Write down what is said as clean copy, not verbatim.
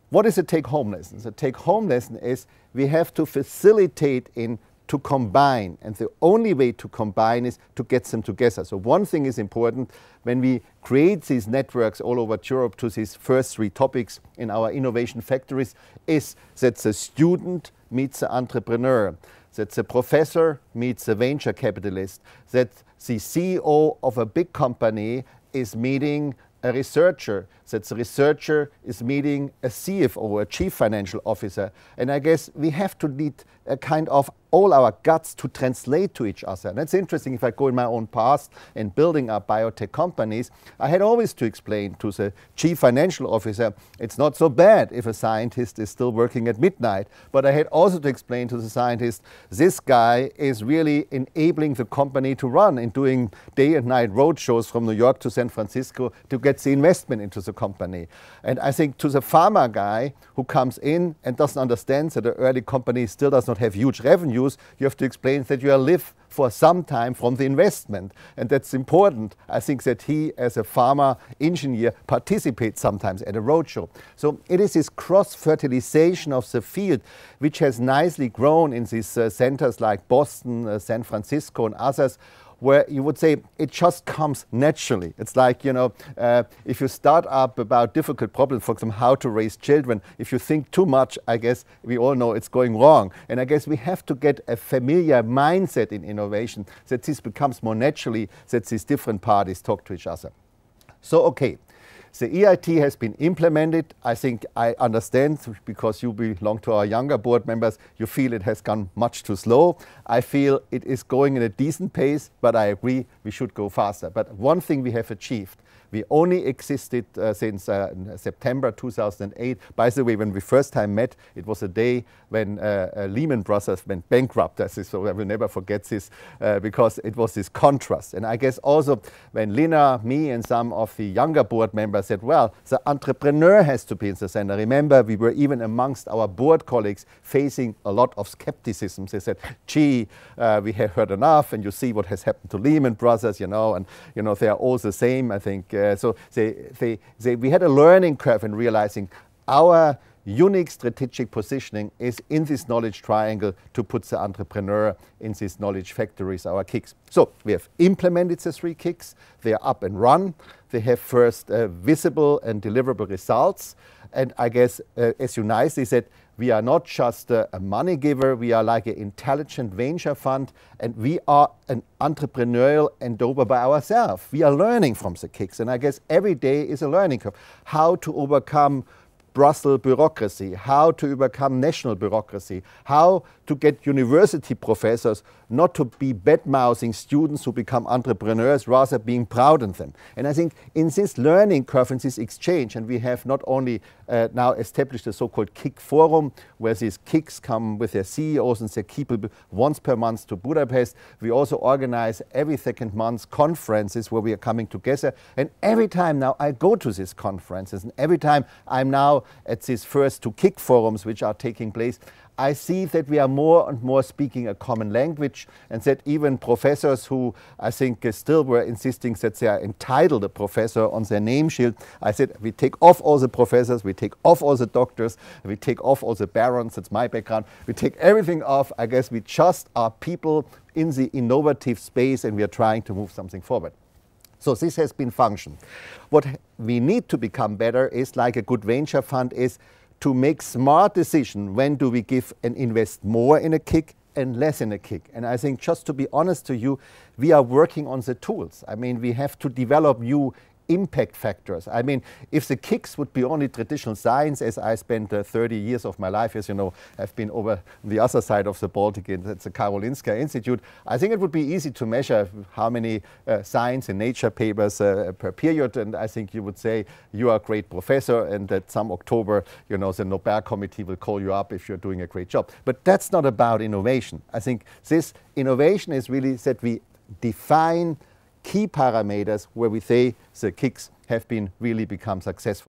what is a take-home lesson? The take-home lesson is we have to facilitate to combine, and the only way to combine is to get them together. So one thing is important when we create these networks all over Europe to these first three topics in our innovation factories is that the student meets the entrepreneur, that the professor meets the venture capitalist, that the CEO of a big company is meeting a researcher, that the researcher is meeting a CFO, a chief financial officer. And I guess we have to need a kind of all our guts to translate to each other. And that's interesting. If I go in my own past and building up biotech companies, I had always to explain to the chief financial officer, it's not so bad if a scientist is still working at midnight. But I had also to explain to the scientist, this guy is really enabling the company to run and doing day and night roadshows from New York to San Francisco to get the investment into the company. And I think to the pharma guy who comes in and doesn't understand that the early company still does not have huge revenue, you have to explain that you live for some time from the investment. And that's important. I think that he, as a pharma engineer, participates sometimes at a roadshow. So it is this cross-fertilization of the field which has nicely grown in these centers like Boston, San Francisco and others, where you would say it just comes naturally. It's like, you know, if you start up about difficult problems, for example, how to raise children, if you think too much, I guess we all know it's going wrong. And I guess we have to get a familiar mindset in innovation, that this becomes more naturally, that these different parties talk to each other. So, okay. The EIT has been implemented. I think I understand, because you belong to our younger board members, you feel it has gone much too slow. I feel it is going in a decent pace, but I agree we should go faster. But one thing we have achieved, we only existed since September 2008. By the way, when we first time met, it was a day when Lehman Brothers went bankrupt. So I will never forget this, because it was this contrast. And I guess also when Lina, me and some of the younger board members said, well, the entrepreneur has to be in the center. Remember, we were even amongst our board colleagues facing a lot of skepticism. They said, gee, we have heard enough, and you see what has happened to Lehman Brothers, you know, and you know, they are all the same, I think. So we had a learning curve in realizing our unique strategic positioning is in this knowledge triangle to put the entrepreneur in these knowledge factories, our KICs. So we have implemented the 3 KICs. They are up and run. They have first visible and deliverable results. And I guess, as you nicely said, we are not just a money giver, we are like an intelligent venture fund, and we are an entrepreneurial endeavor by ourselves. We are learning from the KICs, and I guess every day is a learning curve. How to overcome Brussels bureaucracy, how to overcome national bureaucracy, how to get university professors not to be bad-mouthing students who become entrepreneurs, rather being proud of them. And I think in this learning curve, in this exchange, and we have not only now established a so-called KIC forum, where these KICs come with their CEOs and their people once per month to Budapest. We also organize every second month conferences where we are coming together. And every time now I go to these conferences, and every time I'm now at these first 2 KIC forums which are taking place, I see that we are more and more speaking a common language, and that even professors who I think still were insisting that they are entitled a professor on their name shield, I said we take off all the professors, we take off all the doctors, we take off all the barons, that's my background, we take everything off. I guess we just are people in the innovative space, and we are trying to move something forward. So this has been function. What we need to become better is, like a good venture fund, is to make smart decisions. When do we give and invest more in a KIC and less in a KIC? And I think, just to be honest to you, we are working on the tools. I mean, we have to develop new impact factors. I mean, if the KICs would be only traditional science, as I spent 30 years of my life, as you know, I've been over the other side of the Baltic at the Karolinska Institute, I think it would be easy to measure how many science and nature papers per period, and I think you would say you are a great professor, and that some October, you know, the Nobel Committee will call you up if you're doing a great job. But that's not about innovation. I think this innovation is really that we define key parameters where we say the KICs have been really become successful.